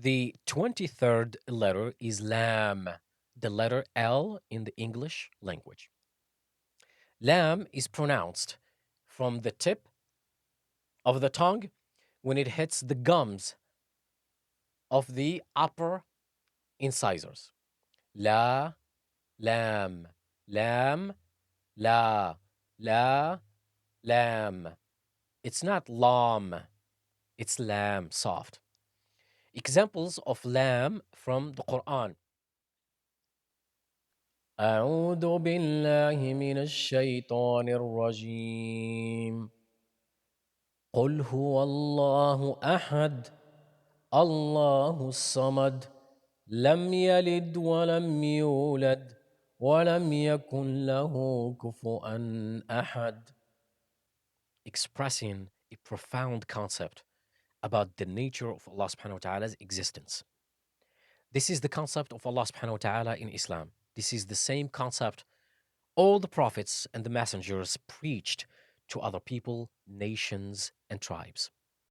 The 23rd letter is lam, the letter L in the English language. Lam is pronounced from the tip of the tongue when it hits the gums of the upper incisors. La, lam, lam, la, la, lam. It's not lam, it's lam, soft. Examples of lam from the Quran. أعوذ بالله من الشيطان الرجيم. قل هو الله أحد الله الصمد لم يلد ولم يولد ولم يكن له كفوا أحد. Expressing a profound concept about the nature of Allah subhanahu wa ta'ala's existence. This is the concept of Allah subhanahu wa ta'ala in Islam. This is the same concept all the prophets and the messengers preached to other people, nations, and tribes.